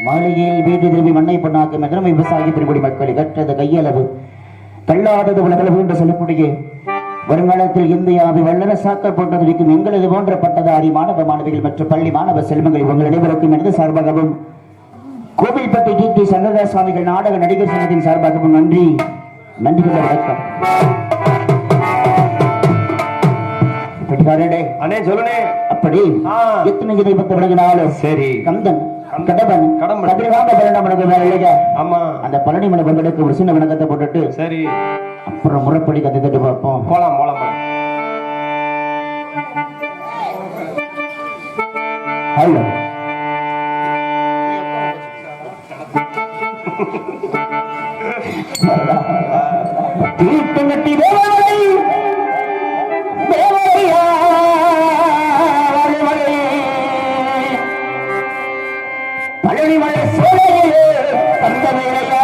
மாளிகையில் வீடு திரும்பி மண்ணை பொண்ணாக்கும் எதிர்மை விவசாயி பெருங்குடி மக்களை கற்றது கையளவு தள்ளாதது உலகளவு என்று சொல்லக்கூடிய வருங்காலத்தில் இந்தியாவை வல்லரசாக்க போன்றதற்கும் எங்களது போன்ற பட்டதாரி மாணவ மாணவிகள் மற்றும் பள்ளி மாணவ செல்வங்கள் உங்கள் அனைவருக்கும் எனது சார்பாகவும் கோவில்பட்டி டி சங்கரதாஸ் சுவாமிகள் நாடக நடிகர் சங்கத்தின் சார்பாகவும் நன்றி நன்றிகள் வணக்கம். அப்படி எத்தனை இதை பத்த விலகினாலும் சரி கந்தன் கடம்பன் அந்த பழனி மலை பந்தலுக்கு ஒரு சின்ன விளக்கத்தை போட்டுட்டு சரி அப்புறம் முறைப்படி கதை தட்டு பார்ப்போம். போலாம் போலாம். ஹலோ தீர்த்தங்கட்டி தேவரை தேவரையா பழனி மலை சோலையிலே தந்த வேலையா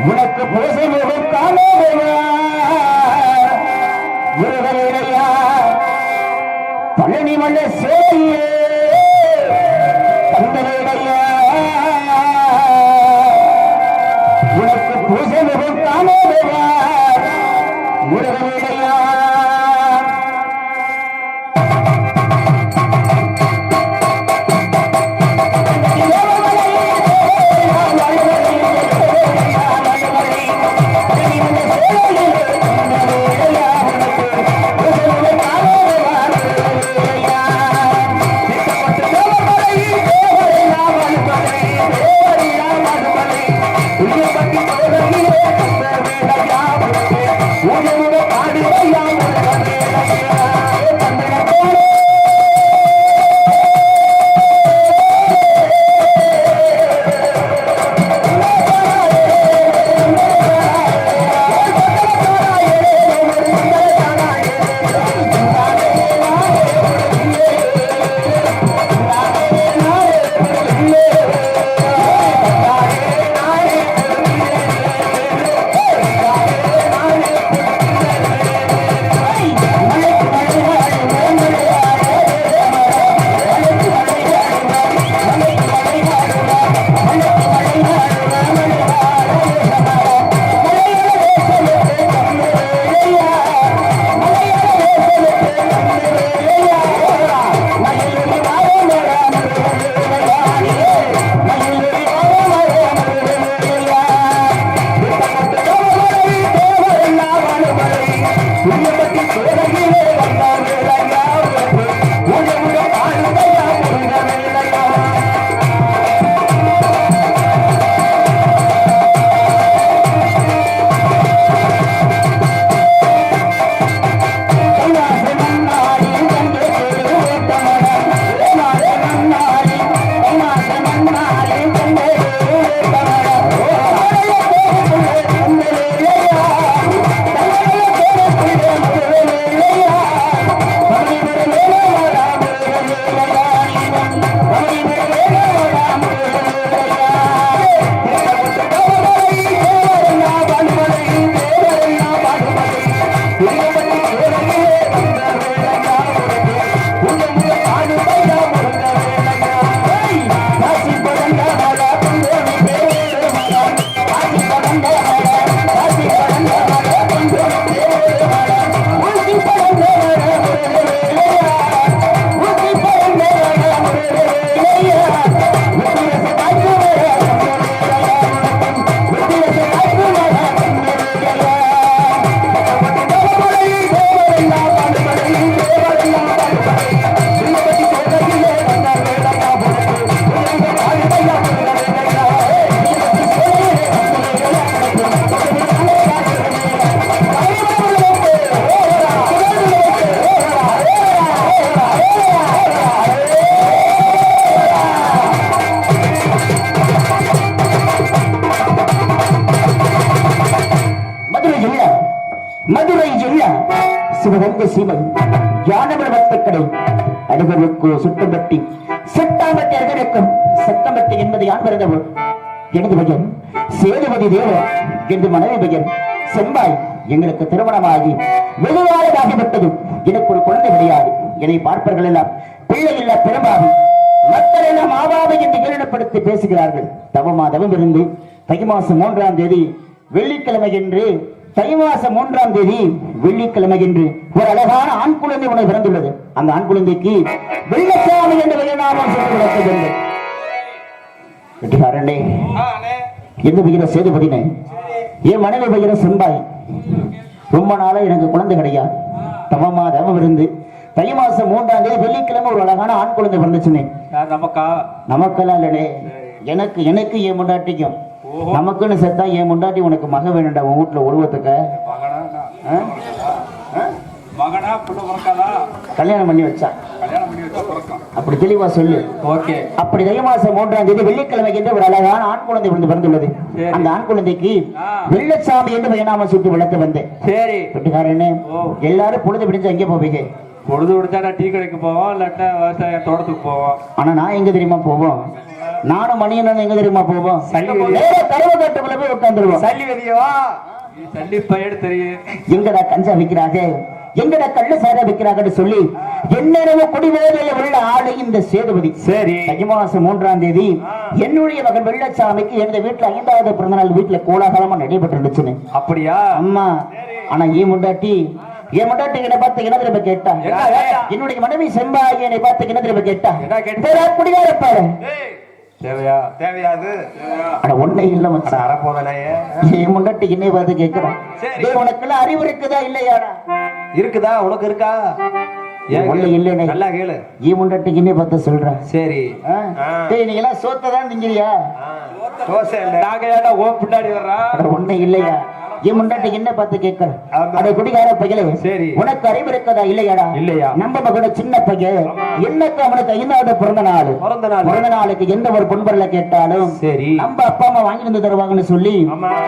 உனக்கு புரசை முகம் காணவேயா முருகனையா பழனி மலை சோலையிலே தந்த வேலையா உனக்கு புரசை முகம் காணவேயா முருகனையா சிவகங்கை சீமை ஞானபலவத்தக்கடை அனுபவிக்கு சுட்டம்பட்டி சட்டாம்பட்டி அருகருக்கும் சட்டம்பட்டி என்பது யான் வருதவோ எனது பெயர் சேதுபதி தேவர் என்று மனைவி பெயர் செம்பாய். எங்களுக்கு திருமணமாகி வெகுவாரதாகிவிட்டது. எனக்கு ஒரு குழந்தை கிடையாது. என்னை பார்ப்பவர்கள் எல்லாம் பிள்ளை இல்ல பெரும்பாவி மக்கள் எல்லாம் ஆவாவை என்று ஏளனப்படுத்தி பேசுகிறார்கள். தவம் இருந்து தை மாசம் 3ஆம் தேதி வெள்ளிக்கிழமை என்று தை மாசம் 3ஆம் தேதி வெள்ளிக்கிழமை என்று ஒரு அழகான ஆண் குழந்தை உனக்கு பிறந்துள்ளது. அந்த ஆண் குழந்தைக்கு வெள்ளச்சாமி என்ற பெயர்நாமம் சொல்லி விளக்குகிறது. வெட்டிக்காரனே, எந்த பெயர சேதுபதினே, என் மனைவி பெயர செம்பாய். ரொம்ப நாளா எனக்கு குழந்தை கிடையாது. தவம் இருந்து தை மாசம் 3ஆம் தேதி வெள்ளிக்கிழமை ஒரு அழகான ஆண் குழந்தை பிறந்துச்சுனே. நமக்கெல்லாம் இல்லனே, எனக்கு என் முண்டாட்டிக்கும். நமக்குன்னு செத்தா என் முண்டாட்டி உனக்கு மக வேணும்டா உன் வீட்டுல உருவத்துக்கு. கல்யாணம் பண்ணி வச்சா அப்படி தெளிவா சொல்லு. அப்படி தை மாசம் 3ஆம் தேதி வெள்ளிக்கிழமை என்று ஒரு அழகான ஆண் குழந்தை பிறந்துள்ளது. அந்த ஆண் குழந்தைக்கு வெள்ளச்சாமி என்று பெயர்நாம சுட்டு விளக்க வந்தேன். சரி வெட்டுக்காரன்னு எல்லாரும் பொழுது பிடிச்சு எங்கே போவீங்க? பொழுது விடுத்தா டீ கடைக்கு போவோம், இல்லாட்டா விவசாய தோட்டத்துக்கு போவோம். ஆனா நான் எங்க தெரியுமா போவோம்? நானும் மணியனும் எங்க தெரியுமா போவோம்? கருவ கட்டுக்குள்ள போய் உட்காந்துருவோம். சல்லி வெளியவா சல்லி பயிர் தெரியும். எங்கடா கஞ்சா விற்கிறாங்க, எங்கடா கள்ள சாரா விற்கிறாங்கன்னு சொல்லி என்னென்ன குடிவேலையில உள்ள ஆளு இந்த சேதுபதி. சரி தை மாசம் 3ஆம் தேதி என்னுடைய மகன் வெள்ளச்சாமிக்கு எனது வீட்டுல 5வது பிறந்த நாள் வீட்டுல கோலாகலமா நடைபெற்று இருந்துச்சுன்னு. அப்படியா? அம்மா. ஆனா என் முண்டாட்டி என்னை பார்த்து என்ன திரும்ப கேட்டா, என்னுடைய மனைவி செம்பாய் என்னை பார்த்து என்ன திரும்ப கேட்டா, குடிகாரப்பாரு தேவையாது ஒன்னே இல்ல என் முண்டாட்டி என்னை பார்த்து கேட்கிறான், உனக்கு எல்லாம் அறிவு இருக்குதா இல்லையாடா? இருக்குதா? உனக்கு இருக்கா? நல்லா கேளு. ஈ முண்டாட்டிக்கு என்ன பார்த்து சொல்ற. சரி நீங்க எல்லாம் சோத்ததான் திங்கிறியா? பின்னாடி வர்றா ஒண்ணு இல்லையா? என் முண்டாட்டி என்ன பார்த்து கேட்கிற, அதை குடிகார பையலே உனக்கு அறிவு இருக்கதா இல்லையாடா? இல்லையா? நம்ம மகன சின்ன பையன் என்னக்கு அவனுக்கு 5வது பிறந்த நாளுக்கு எந்த ஒரு பொன்பொருளை கேட்டாலும் சரி நம்ம அப்பா அம்மா வாங்கி வந்து தருவாங்கன்னு சொல்லி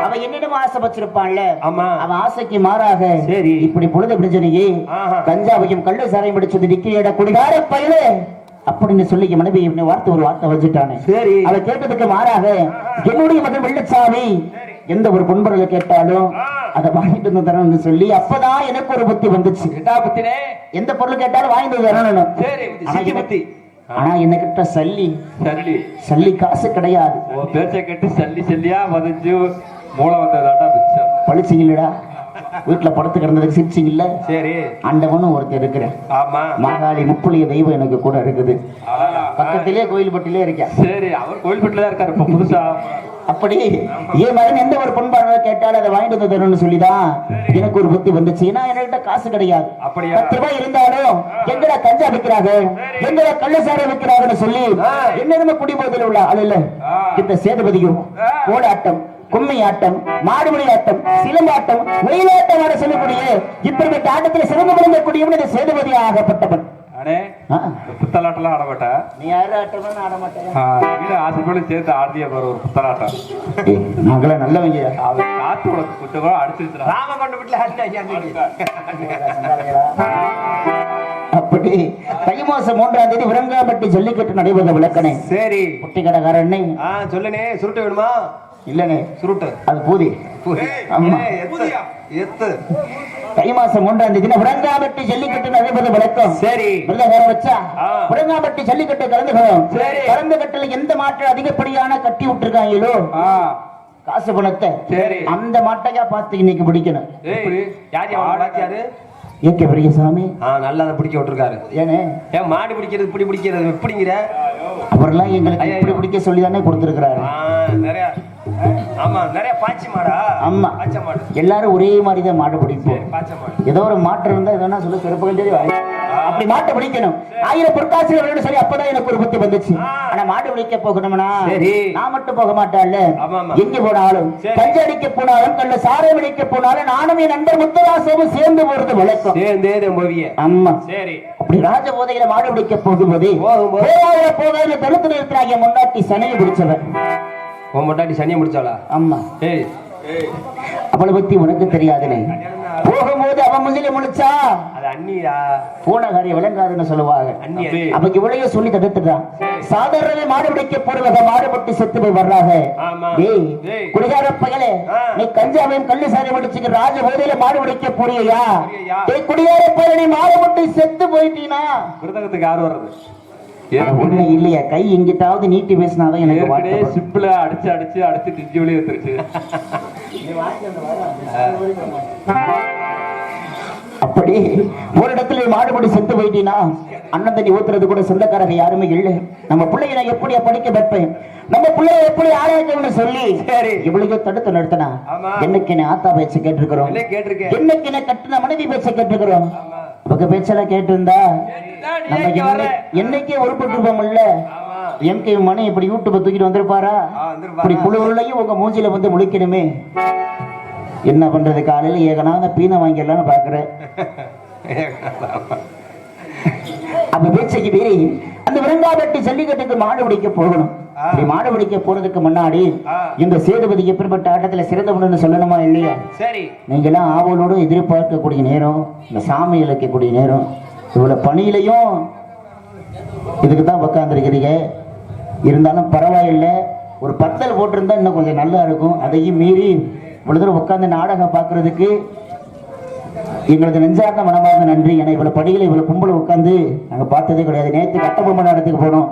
அவன் என்னிடம் ஆசை வச்சிருப்பான்ல, அவன் ஆசைக்கு மாறாக சரி இப்படி பொழுது பிடிச்சனையே கஞ்சாவையும் கள்ளு சாரையும் பிடிச்சது நிக்கிற குடிகார பையலே அப்படின்னு சொல்லி மனைவி ஒரு வார்த்தை வச்சுட்டானே. சரி அவ கேட்டதுக்கு மாறாக என்னுடைய மகன் வெள்ளச்சாமி எந்த ஒரு பொன்பொருளை கேட்டாலும் அதை வாங்கிட்டு வந்து தரணும்னு சொல்லி அப்பதான் எனக்கு ஒரு புத்தி வந்துச்சு. எந்த பொருள் கேட்டாலும் வாங்கிட்டு தரணும். ஆனா என்ன கிட்ட சல்லி காசு கிடையாது. பேச்சை கேட்டு சல்லியா வதஞ்சு மூளை வந்ததாட்டா பழிச்சிங்கடா. வீட்டுல படுத்து கிடந்ததுக்கு சிரிச்சிங்க இல்ல. சரி ஆண்டவனும் ஒருத்தர் இருக்கிறேன். ஆமா மாகாளி முப்புளிய தெய்வம் எனக்கு கூட இருக்குது. பக்கத்திலே கோயில்பட்டிலே இருக்கேன். சரி அவர் கோயில்பட்டில தான் இருக்காரு இப்ப புதுசா. அப்படி என் மகன் எந்த ஒரு பொன்பாடலை கேட்டாலும் அதை வாங்கிட்டு வந்து தரணும்னு சொல்லிதான் எனக்கு ஒரு புத்தி வந்துச்சு. ஏன்னா என்கிட்ட காசு கிடையாது. 10 ரூபாய் இருந்தாலும் எங்கடா கஞ்சா விற்கிறாங்க, எங்கடா கள்ளசாரை விற்கிறாங்கன்னு சொல்லி என்ன குடி போதில் உள்ள ஆள் இல்ல இந்த சேதுபதியும் கோலாட்டம், கும்மி ஆட்டம், மாடுமொழி ஆட்டம், சிலம்பாட்டம், வெயிலாட்டம் ஆட சொல்லக்கூடிய இப்படிப்பட்ட ஆட்டத்தில் சிறந்து விளங்கக்கூடிய இந்த சேதுபதி ஆகப்பட்டவன். புத்தலாட்டெல்லாம் ஆட மாட்டேன். நீ யாரும் ஆட்டம்னு ஆட மாட்டேன். ஆசைப்படி சேர்த்து ஆடிய பாரு ஒரு புத்தலாட்டம். நாங்களாம் நல்லவங்க. காத்து உனக்கு கொஞ்சம் கூட அடிச்சிருச்சு. ராம கொண்டு வீட்டுல அப்படி தை மாசம் 3ஆம் தேதி விரங்காம்பட்டி ஜல்லிக்கட்டு நடைபெற விளக்கனே. சரி குட்டி கடைக்காரன் சொல்லுனே. சுருட்டு வேணுமா? இல்லனே சுருட்டு அது பூதி. தை மாசம் 3ஆம் தேதி விரங்காம்பட்டி ஜல்லிக்கட்டு நடைபெற விளக்கம். சரி வச்சா விரங்காம்பட்டி ஜல்லிக்கட்டு கலந்துகட்டுல எந்த மாற்றம் அதிகப்படியான கட்டி விட்டுருக்காங்களோ காசு பணத்தை அந்த மாட்டையா பார்த்து இன்னைக்கு பிடிக்கணும். ஏகே பெரியசாமி நல்லா பிடிக்க விட்டுருக்காரு. ஏன் மாடு பிடிக்கிறது இப்படி பிடிக்கிறது எப்படிங்கிற அவரெல்லாம் எங்களுக்கு இப்படி பிடிக்க சொல்லி தானே கொடுத்துருக்கிறாரு. நிறைய ஆமா நிறைய பாச்சி மாடா. ஆமா எல்லாரும் ஒரே மாதிரி தான் மாடு பிடிப்போம். ஏதோ ஒரு மாற்றம் இருந்தா எதனா சொல்ல சிறப்புகள் அப்படி மாட்டை பிடிக்கணும். 1000 பொற்காசுகள் சரி அப்பதான் எனக்கு ஒரு புத்தி வந்துச்சு. ஆனா மாடு பிடிக்க போகணும்னா நான் மட்டும் போக மாட்டேன்ல, எங்க போனாலும் கஞ்ச அடிக்க போனாலும் கல்ல சாரை பிடிக்க போனாலும் நானும் என் நண்பர் முத்தராசமும் சேர்ந்து போறது வழக்கம். ஆமா சரி அப்படி ராஜ போதையில மாடு பிடிக்க போகும்போது போகாத தடுத்து நிறுத்தினாங்க முன்னாடி சனியை பிடிச்சவன். முன்னாடி சனியை முடிச்சாளா? ஆமா அவளை பத்தி உனக்கு தெரியாதுனே. போகும்போது அவன் முந்தில முழிச்சா அது அண்ணியா போன காரியம் விளங்காதுன்னு சொல்லுவாங்க. அண்ணி அப்ப இவ்வளைய சொல்லி தடுத்துட்டான். சாதாரண மாடு பிடிக்க போடுவத மாடுபட்டு செத்து போய் வர்றாங்க. குடிகார பயலே, நீ கஞ்சாவையும் கள்ளுசாரி முடிச்சுக்க ராஜ போதையில மாடு பிடிக்க போறியா? குடிகார பயல, நீ மாடுபட்டு செத்து போயிட்டீனா விருதகத்துக்கு யார் வர்றது? ஒண்ணு இல்லையா, கை எங்கிட்டாவது நீட்டி பேசினாதான் எனக்கு சிப்பிள அடிச்சு அடிச்சு அடுத்து கிஞ்சி வெளியே எடுத்துருச்சு. அப்படி ஒரு இடத்துல மாடுபடி செத்து போயிட்டீனா அண்ணன் தண்ணி ஊத்துறது கூட சொந்தக்காரங்க யாருமே இல்லை. நம்ம பிள்ளைய நான் எப்படியா படிக்க வைப்பேன், நம்ம பிள்ளைய எப்படி ஆளாக்கணும்னு சொல்லி இவ்வளவு தடுத்து நிறுத்தினா. என்னைக்கு என்ன ஆத்தா பேச்ச கேட்டிருக்கிறோம், என்னைக்கு என்ன கட்டின மனைவி பேச்ச கேட்டிருக்கிறோம். உங்க பேச்செல்லாம் கேட்டு இருந்தா நம்ம என்னைக்கே உருப்பட்டுருப்போம்ல. எம்கே மணி இப்படி யூடியூப் தூக்கிட்டு வந்திருப்பாரா? இப்படி குழுவுலையும் உங்க மூஞ்சில வந்து முழிக்கணுமே. என்ன பண்றது, காலையில ஏகனாத பீனை வாங்கிடலாம்னு பாக்குறேன். அப்ப பேச்சைக்கு மீறி அந்த விரங்காபட்டி ஜல்லிக்கட்டுக்கு மாடு பிடிக்க போகணும். அப்படி மாடு பிடிக்க போறதுக்கு முன்னாடி இந்த சேதுபதி எப்படிப்பட்ட ஆட்டத்துல சிறந்தவன்னு சொல்லணுமா இல்லையா? சரி, நீங்க எல்லாம் ஆவலோடு எதிர்பார்க்கக்கூடிய நேரம், இந்த சாமி இழைக்கக்கூடிய நேரம். இவ்வளவு பணியிலையும் இதுக்கு தான் உட்காந்துருக்கிறீங்க. இருந்தாலும் பரவாயில்லை, ஒரு பத்தல் போட்டிருந்தா இன்னும் கொஞ்சம் நல்லா இருக்கும். அதையும் மீறி இவ்வளவு தூரம் உட்காந்து நாடகம் பார்க்கறதுக்கு எங்களது நெஞ்சார்ந்த மனமார்ந்த நன்றி. ஏன்னா இவ்வளவு படிகளை இவ்வளவு கும்பல உட்காந்து நாங்க பார்த்ததே கிடையாது. நேற்று கட்டபொம்மன் இடத்துக்கு போனோம்,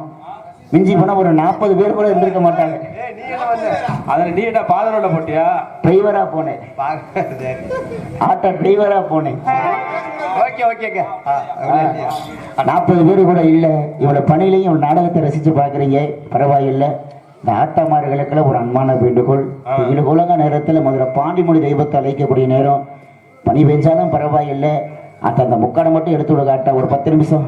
மிஞ்சி போனா ஒரு 40 பேர் கூட இருந்திருக்க மாட்டாங்க. நீ என்ன பாதரோட போட்டியா? டிரைவரா போனேன், ஆட்டோ டிரைவரா போனேன். 40 பேர் கூட இல்ல. இவ்வளவு பணியிலையும் நாடகத்தை ரசிச்சு பாக்குறீங்க, பரவாயில்லை. இந்த ஆட்டமார்களுக்குள்ள ஒரு அன்பான வேண்டுகோள், உலக நேரத்துல மதுரை பாண்டிமொழி தெய்வத்தை அழைக்கக்கூடிய நேரம். பனி பெஞ்சாலும் பரவாயில்லை, அந்த முக்காடை மட்டும் எடுத்து விட காட்ட ஒரு 10 நிமிஷம்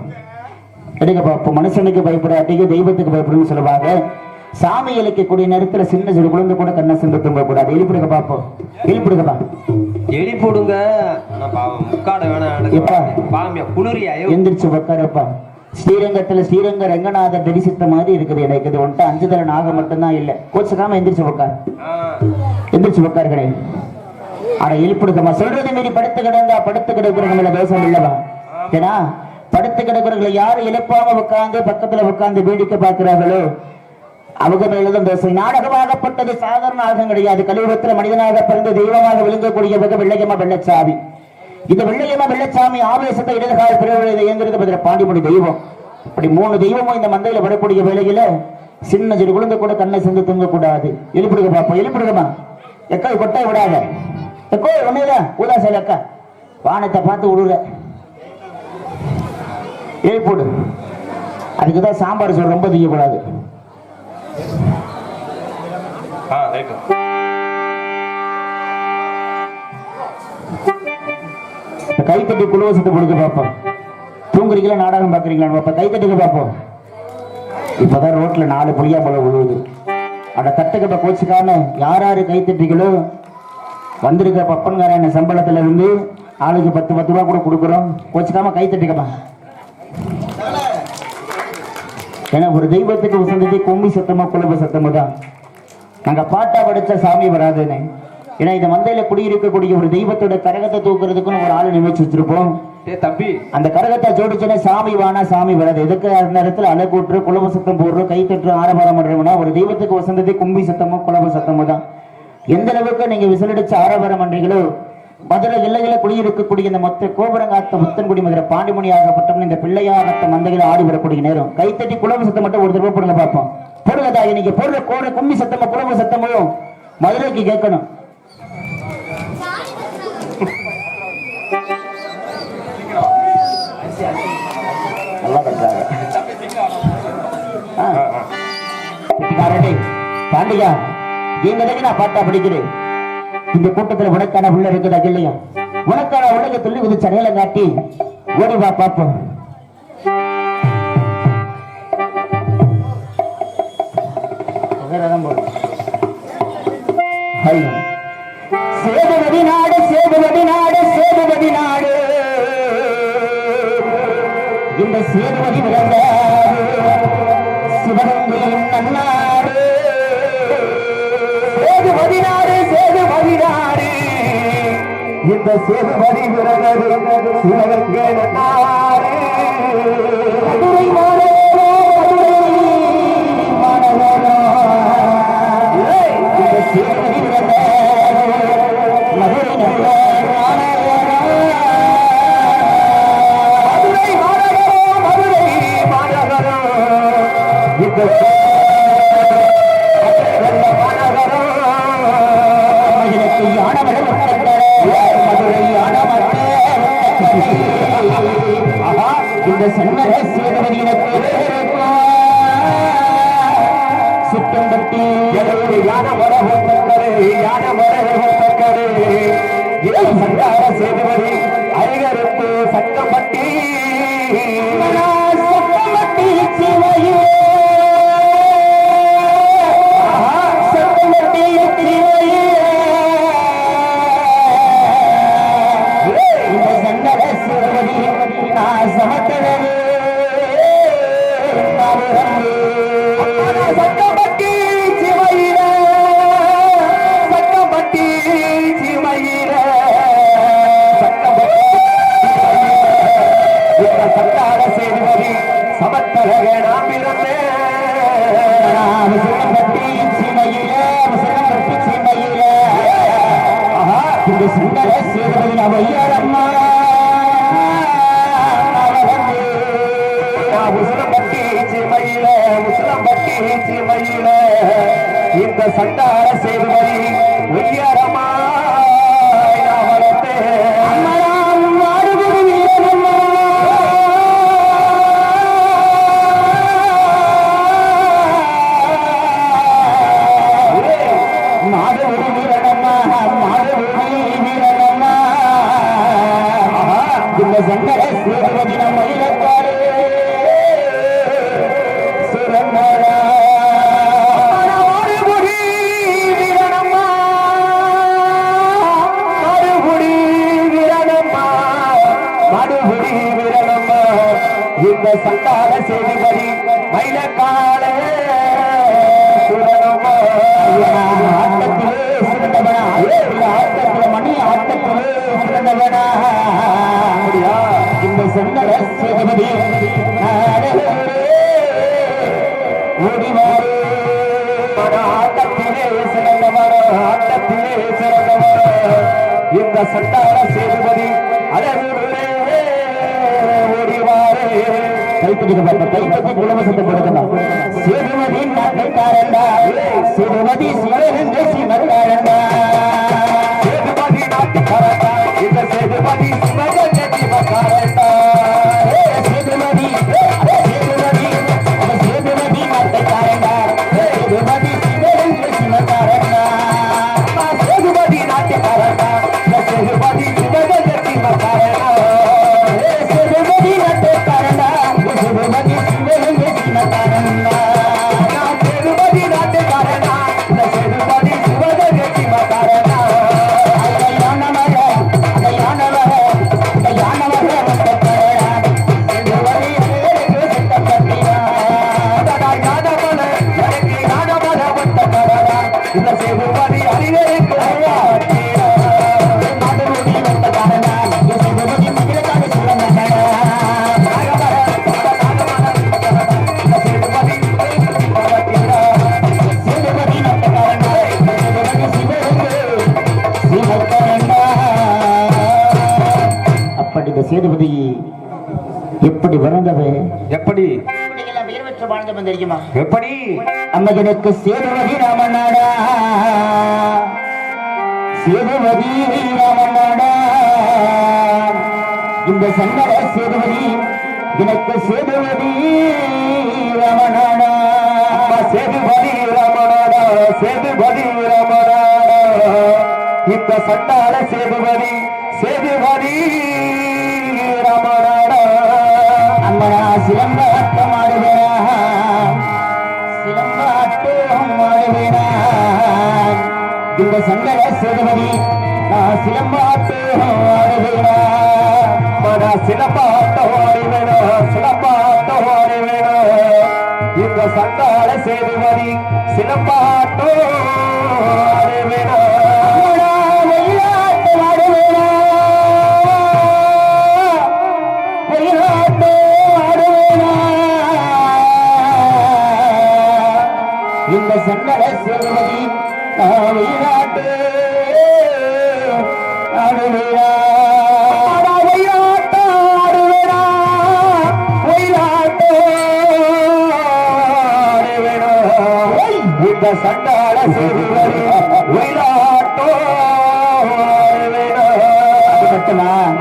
எடுக்க பார்ப்போம். மனுஷனுக்கு பயப்படாட்டிக்கு தெய்வத்துக்கு பயப்படும் சொல்லுவாங்க. சாமி இழைக்கக்கூடிய நேரத்துல சின்ன சிறு குழந்தை கூட கண்ணை சிந்து தூங்க கூடாது. எழுப்பிடுங்க பார்ப்போம், எழுப்பிடுங்கப்பா, எழுப்பிடுங்க. எந்திரிச்சு உட்காரப்பா. ஸ்ரீரங்கத்துல ஸ்ரீரங்க ரங்கநாத தரிசித்த மாதிரி இருக்குது எனக்கு. இது ஒன்ட்டு 5 தர நாகம் மட்டும்தான் இல்ல. கோச்சுக்காம எந்திரிச்சு உட்கார், எந்திரிச்சு உட்காருக்கிறே. ஆனா எழுப்பிடுங்கம்மா. சொல்றது மீறி படுத்து கிடந்தா படுத்து கிடக்குறவங்கள தேசம் இல்லவா? ஏன்னா படுத்து கிடக்குறவங்களை யாரு எழுப்பாம உட்காந்து பக்கத்துல உட்காந்து வேடிக்கை பார்க்கிறார்களோ அவங்க மேலதான் தேசம். நாடகமாகப்பட்டது சாதாரண ஆகம் கிடையாது. கலியுகத்துல மனிதனாக பிறந்து தெய்வமாக விளங்கக்கூடிய வெள்ளையம்மா வெள்ளச்சாமி. இந்த வெள்ளையம்மா வெள்ளச்சாமி ஆவேசத்தை இடதுகால பிறகு இயங்குறது பாண்டிமொழி தெய்வம். அப்படி 3 தெய்வமும் இந்த மந்தையில வரக்கூடிய வேலையில சின்ன சிறு குழந்தை கூட கண்ணை சென்று தூங்க கூடாது. எழுப்பிடுங்க பாப்போம், எழுப்பிடுங்கம்மா. எக்கா கொட்டாய் விடாத, எக்கோ ஒண்ணுல ஊதா சேல அக்கா வானத்தை பார்த்து விடுற, எழுப்பிடு. அதுக்குதான் சாம்பார் சோறு ரொம்ப தீயக்கூடாது. கைத்தட்டி குழுவசத்தை கொடுக்க பார்ப்போம். தூங்குறீங்களா நாடகம் பாக்குறீங்களா பாப்பா? கைத்தட்டுக்கு பார்ப்போம். இப்பதான் ரோட்ல 4 புளியா பழம் விழுவுது. அந்த தட்டுக்கிட்ட கோச்சுக்காம யாராரு கைத்தட்டிகளோ வந்திருக்க பப்பன்கார சம்பளத்துல இருந்து ஆளுக்கு 10 ரூபா கூட கொடுக்குறோம். கோச்சுக்காம கைத்தட்டிக்கப்பா. ஏன்னா ஒரு தெய்வத்துக்கு உசந்தது கொம்பி சத்தமோ குழம்பு சத்தமோ தான். நாங்க பாட்டா படிச்ச சாமி வராதுன்னு. ஏன்னா இந்த மந்தையில குடியிருக்கக்கூடிய ஒரு தெய்வத்தோட கரகத்தை தூக்குறதுக்குன்னு ஒரு ஆளு நினைச்சு வச்சிருப்போம். தம்பி அந்த கரகத்தை ஜோடிச்சுன்னா சாமி வானா சாமி வராது. எதுக்கு அந்த நேரத்துல அலைக்கூற்று குழம்பு சத்தம் போடுறோம், கை தட்டு ஆரவாரம் பண்றோம்னா ஒரு தெய்வத்துக்கு வசந்தது கும்பி சத்தமோ குழம்பு சத்தமோ தான். எந்த அளவுக்கு நீங்க விசிலடிச்சு ஆரவாரம் பண்றீங்களோ மதுரை எல்லையில குடியிருக்கக்கூடிய இந்த மொத்த கோபுரங்காத்த முத்தன்குடி மதுரை பாண்டிமணி ஆகப்பட்டோம்னு இந்த பிள்ளையாகத்த மந்தைகளை ஆடி வரக்கூடிய நேரம் கைத்தட்டி குழம்பு சத்தம் மட்டும் ஒரு தடவை போடுங்க பார்ப்போம். போடுங்கதா, இன்னைக்கு போடுற கோர கும்பி சத்தமோ குழம்பு சத்தமும் மதுரைக்கு கேட்கணும். நல்லா பண்றாங்க பாண்டியா. எங்களுக்கு நான் பாட்டா படிக்கிறேன். இந்த கூட்டத்தில் உனக்கான உள்ள இருக்குதா இல்லையா? உனக்கான உலக துள்ளி குதிச்சு அடையாளம் காட்டி ஓடி வா பார்ப்போம். சேதுபதி நாடு சேதுபதி நாடு சேதுபதி நாடு இந்த சேதுபதி விளங்க சிவகங்கையின் நன்னாடு. சேதுபதி நாடு சேதுபதி நாடு இந்த சேதுபதி பிறந்தது சிவகங்கை நாடே. மதுரை மாநகரோ, மதுரை மாநகரோ, இந்த சேதுபதி பிறந்த மதுரை மாநகரோ, மதுரை மாநகரோ, மதுரை மாநகரோ, இந்த மாநகரோ மதுரைக்கு யானவள முத்தக்கரை, மதுரை யானவள ஆஹா இந்த சன்னத சேதுபதியினக்கு சுத்தம்பட்டி யான வரகோத்தக்கரே, யான வரகோத்தக்கரே, ஏன் சண்டார சேதுபதி அழகருக்கு சட்டப்பட்டி சட்டம்பட்டி சிவையே சட்டம்பட்டி சிவையே இந்த சன்னத சேதுபதி நான் சமத்தவே சட்டப்பட்டி சிவையில, சட்டப்பட்டி சிவையில, இந்த சண்டார சேதுபதி சமத்தழக நாம் பிறந்தேன். முசலம்பட்டி சீமையில முசலம்பட்டி சீமையில இந்த சுந்தர சேதுபதி அவையாரம்மா முசலம்பட்டி சீமையில, முசலம்பட்டி சீமையில, இந்த சண்டார சேதுபதி ஒய்யாரமா சங்கர சேதுபதி நம்ம இலக்காரே சுரந்தரா மறுபடி வீரனம்மா, மறுபடி வீரனம்மா, மறுபடி வீரனம்மா, இந்த சண்டார சேதுபதி மயிலக்கால சுரனம்மா. ஆட்டத்திலே சிறந்தவனா ஆட்டத்திலே மணி ஆட்டத்திலே சிறந்தவனா அப்படியா? இந்த சங்கர சேதுபதி ஓடிவாரு ஆட்டத்திலே சிறந்தவர், ஆட்டத்திலே சிறந்தவர், இந்த சண்டார சேதுபதி அழகுள்ளே ஓடிவாரே. கைப்பற்றிக்க பார்த்த கைப்பற்றி இலவசத்தை கொடுக்கலாம் சேதுபதி நாட்டுக்காரண்டா சேதுபதி சிவகங்கை சிவக்காரண்டா சேதுபதி நாட்டுக்காரண்டா, இந்த சேதுபதி சிவகங்கை சிவக்காரண்டா. சேதுபதி சேதுபதி சேதுபதி நாட்டுக்காரண்டா சேதுபதி சிவகங்கை சிவக்காரண்டா சேதுபதி நாட்டுக்காரண்டா, இந்த சேதுபதி சிவகங்கை சிவக்காரண்டா. சேதுபதி நாட்டுக்காரண்டா சேதுபதி சிவகங்கை சிவக்காரண்டா சேதுபதி நாட்டுக்காரண்டா, இந்த சேதுபதி சிவகங்கை சிவக்காரண்டா. இந்த சேதுபதி அறிவருக்கு அப்படி இந்த சேதுபதி எப்படி வளர்ந்தது எப்படி வாழ்ந்தவன் தெரியுமா எப்படி அம்மகனுக்கு சேதுபதி ராமநாடா சேதுபதி ராமநாடா இந்த சங்கர சேதுபதி எனக்கு சேதுபதி ராமநாடா சேதுபதி ரமணாடா, சேதுபதி ரமணாடா, இந்த சண்டால சேதுபதி சேதுபதி ரமணாடா. அம்மனா சிலம்பாட்டம் ஆடுவேனா சிலம்பாட்டம் ஆடுவேனா இந்த சங்கர சேதுபதி நான் சிலம்பாட்டம் ஆடுவேனா மன சிலப்பாட்டம் ஆடுவேனா, சிலப்பாட்டம் ஆடுவேனா, இந்த சண்டால சேதுபதி சிலப்பாட்டம் ஆடுவேனா. அம்மனா வெள்ளாட்டம் ஆடுவேனா இந்த சண்டல சேதுபதி நாடு ஆடுவேடா இந்த சண்டாள சேதுபதி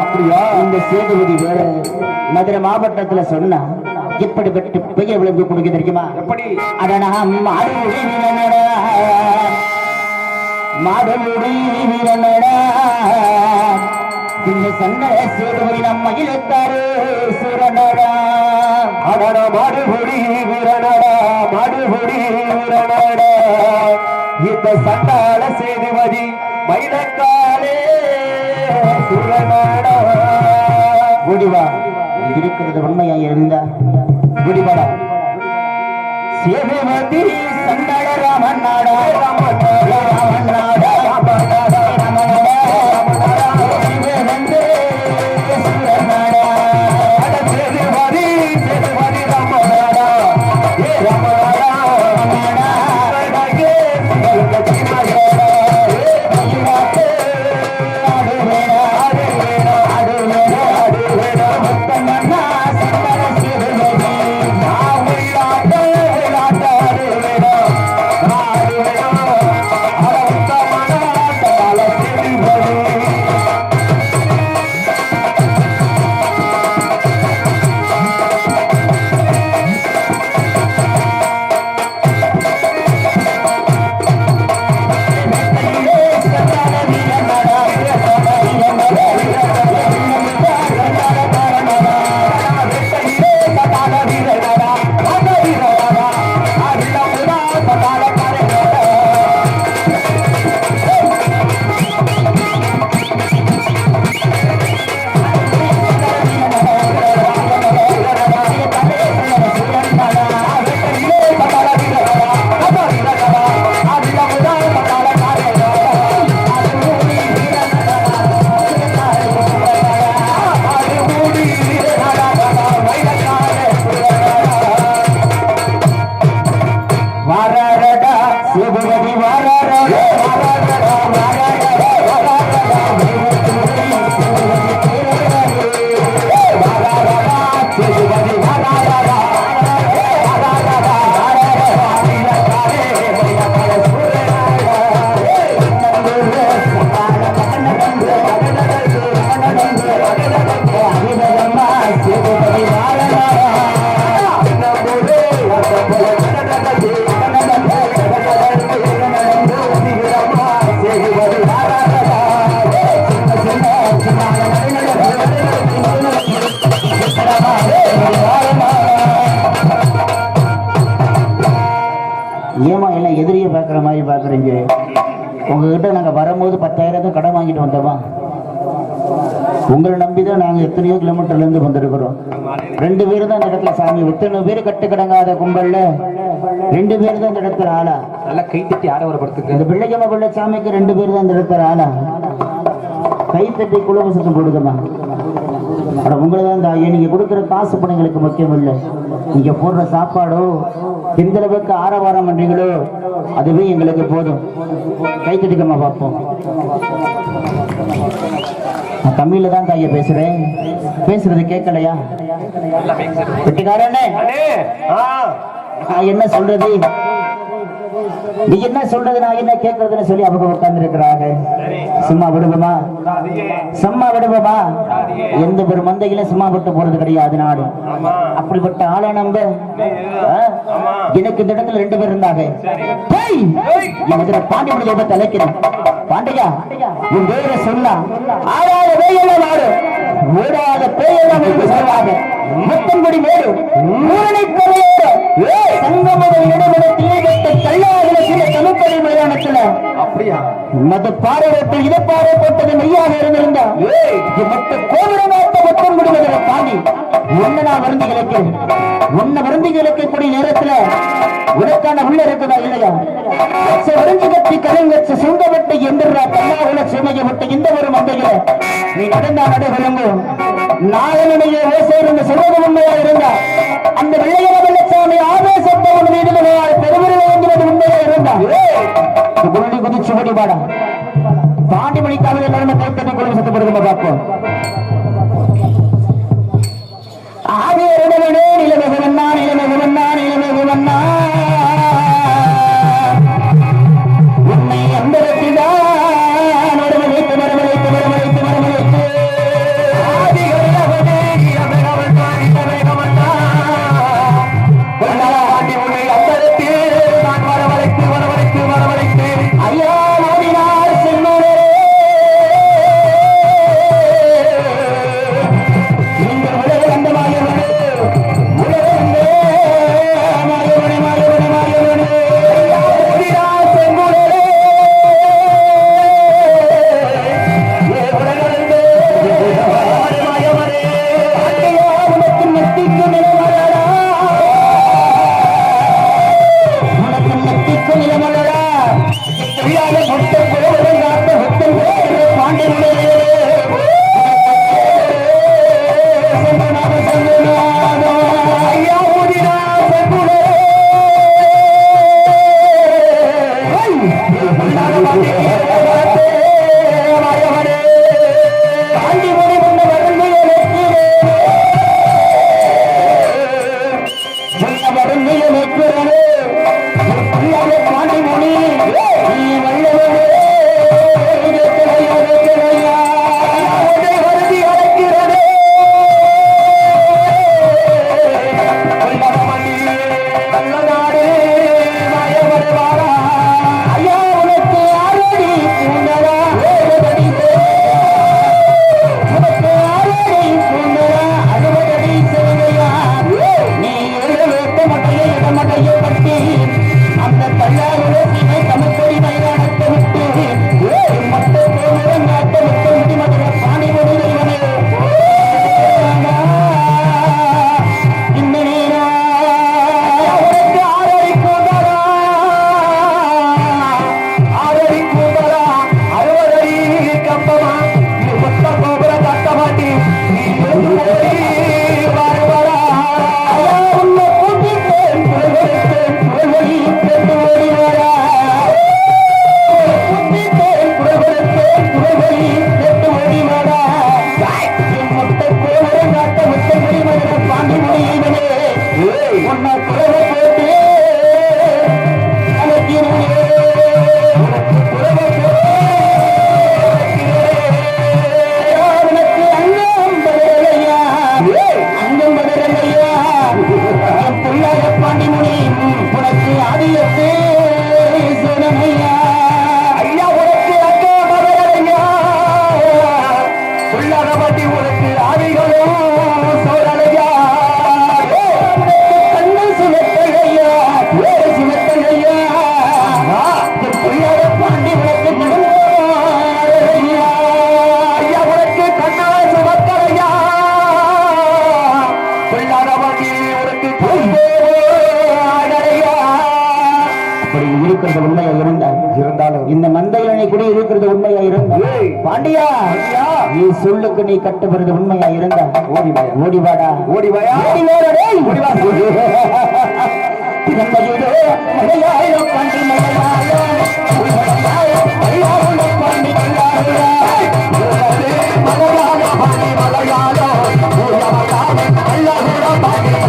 அப்படியா? இந்த சேதுபதி வேற மதுரை மாவட்டத்துல சொன்னா எப்படிப்பட்ட பெயர் விளம்பு கொடுக்க தெரியுமா? எப்படி? அடனா மாடுமுடி வீரனடா மாடுமுடி வீரனடா இந்த சண்டல சேதுபதி நம்ம இழுத்தாரு சூரனடா அடனா மாடுபுடி வீரனடா மாடுபுடி வீரனடா இந்த சண்டாள சேதுபதி மயிலக்காலே சுரனடா. குடிவா இருக்கிறது உண்மையா இருந்தா குடிவாடா. சேதுபதி சண்டல ராமன் நாடா ராமன் நாடா ராமன் நாடா ஏமா எல்லாம் எதிரியை பார்க்குற மாதிரி பார்க்குறீங்க? உங்ககிட்ட நாங்கள் வரும்போது 10,000 கடன் வாங்கிட்டு வந்தோமா? உங்களை நம்பி தான் நாங்கள் எத்தனையோ கிலோமீட்டர்லேருந்து வந்திருக்கிறோம். 2 பேர் தான் இந்த இடத்துல சாமி. எத்தனை பேர் கட்டு கடங்காத கும்பல்ல 2 பேர் தான் இந்த இடத்துல ஆளா. நல்லா கை தட்டி ஆரவரப்படுத்துங்க. இந்த பிள்ளைக்கம்மா பிள்ளை சாமிக்கு 2 பேர் தான் இந்த இடத்துல ஆளா. கை தட்டி குலவசத்தம் கொடுக்கமா. உங்களை தான் தாயே. நீங்க கொடுக்குற காசு பணங்களுக்கு முக்கியம் இல்லை. நீங்க போடுற சாப்பாடோ எந்த அளவுக்கு ஆரவாரம் பண்றீங்களோ அதுவே எங்களுக்கு போதும். கை தட்டிக்கம்மா பார்ப்போம். நான் தமிழ்ல தான் தாய பேசுறேன். பேசுறது கேட்கலையா? வெட்டிக்காரனே என்ன சொல்றது? நீ என்ன சொல்றது நான் என்ன கேட்கறதுன்னு சொல்லி அவங்க உட்கார்ந்து இருக்கிறாங்க. சும்மா விடுவோமா? சும்மா விடுவோமா? எந்த ஒரு மந்தையில சும்மா விட்டு போறது கிடையாது நாடு. அப்படிப்பட்ட ஆளா நம்ப எனக்கு இந்த இடத்துல 2 பேர் இருந்தாங்க. பாண்டிய தெய்வத்தை அழைக்கிறேன். பாண்டியா உன் பேரை சொன்னா ஆடாத பேயெல்லாம் நாடு ஓடாத பேயெல்லாம் சொல்வாங்க. முத்தங்குடி மேடு மூரணை கரையோடு சங்கமத இடமிடத்திலே கல்லாத தமிழ்ப்படை மைதானத்துல அப்படியா மத பாரதத்தில் இதை பாறை போட்டது மெய்யாக இருந்திருந்தா மொத்த கோபுரமாட்ட மொத்தம் முடிவதை தாண்டி ஒன்னு நான் வருந்தி கிழக்கிறேன். உன்னை வருந்தி கிழக்கக்கூடிய நேரத்துல உனக்கான உள்ள இருக்குதா இல்லையா? வருந்தி கட்டி கலைஞர் சுங்கப்பட்டு எந்திரா கல்லாவுல சுமையை விட்டு இந்த ஒரு மந்தையில நீ நடந்தா நடைபெறுங்கும் நாயனுடைய ஓசையில் சொல்வது உண்மையா இருந்தா அந்த வெள்ளையர வெள்ளச்சாமி ஆவேசத்தவன் மீது பெருமிழ வேண்டுவது உண்மையா இருந்தா குள்ளி குதிச்சு ஓடி வாடா பாண்டி மணிக்காக எல்லாருமே கைத்தட்டி கொண்டு சத்தப்படுங்க பார்ப்போம் ஆதியருடனே நிலமகுவண்ணா நிலமகுவண்ணா நிலமகுவண்ணா உன்னை அந்தரத்தில்தான் வரவழைத்து வரவழைத்து வரவழைத்து வரவழைத்து ஆதிகளவனே நிலமகவண்ணா நிலமகவண்ணா பாண்டி உன்னை அந்தரத்தில் நான் வரவழைத்து வரவழைத்து வரவழைத்து ஐயா ஓடினார் செல்வரே நீங்கள் உலக அந்த மாயவனே உலக அந்த மாயவனே மாயவனே மாயவனே ஓடினார் செல்வரே உலகளந்தே மாயவனே ஐயா உனக்கு நெத்திக்கு நிலமலரா உனக்கு நெத்திக்கு நிலமலரா தெரியாத முட்டை குழந்தை காத்த முத்தம் பாண்டியனே ஐயா ஊதினா செங்குடே மாயவனே பாண்டி மொழி கொண்ட வருந்தையை வருந்தையை வைக்கிறனே பாண்டி மொழி நீ வல்லவனே வருதி அழைக்கிறனே நல்லநாடு மாயவனே வாரா ஐயா உனக்கு ஆரடி பூண்டரா அறுபதடி உனக்கு ஆரடி பூண்டரா அறுபதடி சேவையா நீ எழுவேட்ட மட்டையை இடமட்டையை பற்றி அந்த கல்லாருடைய சீமை தமிழ்கொடி மைதானத்தை விட்டு மட்டை கோமரம் நாட்ட முட்டை முடி மதுர பாணி முடிவனே இந்த நேரம் உனக்கு ஆரடி கூந்தரா ஆரடி கூந்தரா அறுபதடி கம்பமா இது மொத்த கோபுர கட்ட மாட்டி நீ வருவரா உன்னை கூட்டிட்டேன் புலவெடுத்தேன் புலவெளி பெற்று ஓடிவாரா கூட்டிட்டேன் புலவெடுத்தேன் புலவெளி பெற்று ஓடிவாரா என் மொத்த கோபுரம் காட்ட முட்டை முடி மதுர பாண்டி முடிவனே உன்னை குலவை போட்டு அழைக்கிறேன் உனக்கு குலவை போட்டு உனக்கு அங்கம் பதிலையா அங்கம் பதிலையா என் புள்ளாய பாண்டி முனி உனக்கு ஆதியத்து சுனமையா ஐயா உனக்கு அங்கம் பதிலையா புள்ளாக பாட்டி உனக்கு ஆதிகளும் சோழலையா கண்ணை சுமத்தையா சுமத்தையா என் புள்ளாய பாண்டி உனக்கு நடந்தையா ஐயா உனக்கு கண்ணா சுமக்கலையா கொள்ளாதவாகி உனக்கு அப்படி இருக்கிறது உண்மையா இருந்தாலும் இந்த மந்தையில கூட இருக்கிறது உண்மையா இருந்தா பாண்டியா நீ சொல்லுக்கு நீ கட்டுப்படுறது உண்மையா இருந்தா ஓடிவாடா ஓடிவாயா ஓடிவா மலையாளோ பாண்டி மலையாளோ பாண்டி மலையாளோ பாண்டி மலையாளோ பாண்டி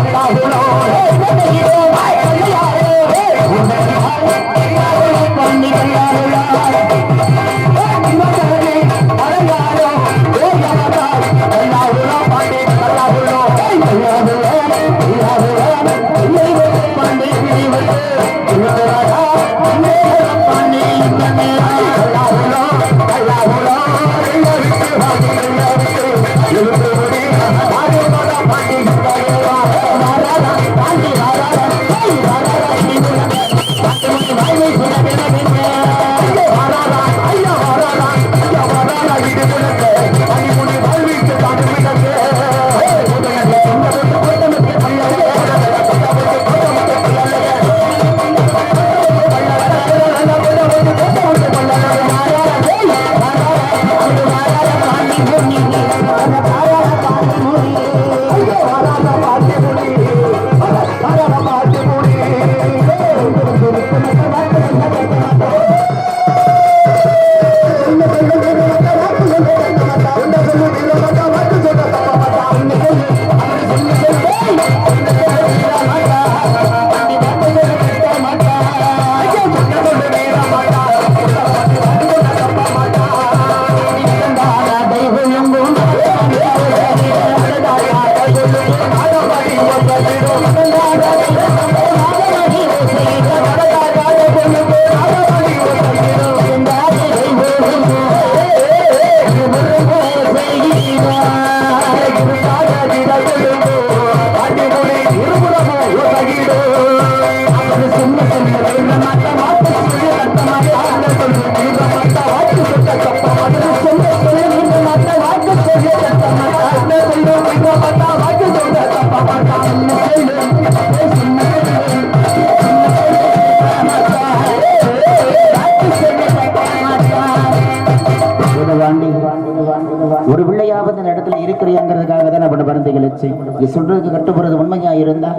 ஒரு பிள்ளையாவது இந்த இடத்துல இருக்கிறியாங்கிறதுக்காக தான் நம்ம மருந்துகளை செய்யும். சொல்றதுக்கு கட்டுப்படுறது உண்மையா இருந்தா,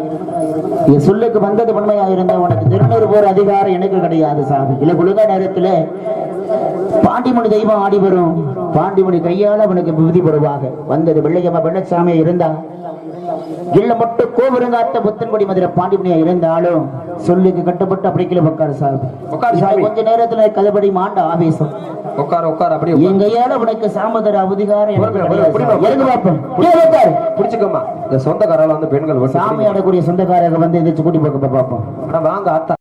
சொல்லுக்கு வந்தது உண்மையா இருந்தா உனக்கு திருநூறு போற அதிகாரம் எனக்கு கிடையாது சாமி. இல்ல குழுக நேரத்துல பாண்டிமணி தெய்வம் ஆடி வரும், பாண்டிமணி கையால அவனுக்கு விதிப்படுவாங்க. வந்தது வெள்ளையம்மா வெள்ளச்சாமியா இருந்தா, இல்ல மட்டும் கோபுரங்காத்த புத்தன்குடி மதுரை பாண்டிமணியா இருந்தாலும் சொல்லுக்கு கட்டுப்பட்டு அப்படிக்கல உட்காரு சாமி. கொஞ்ச நேரத்துல கதபடி மாண்ட ஆவேசம் உட்கார உட்கார அப்படியே என் கையால உனக்கு சாமதர அதிகாரம் பிடிச்சுக்கோமா. இந்த சொந்தக்காரால வந்து பெண்கள் சாமி ஆடக்கூடிய சொந்தக்காரங்க வந்து எந்திரிச்சு கூட்டி போக்க பார்ப்போம். ஆனா வாங்க ஆத்தா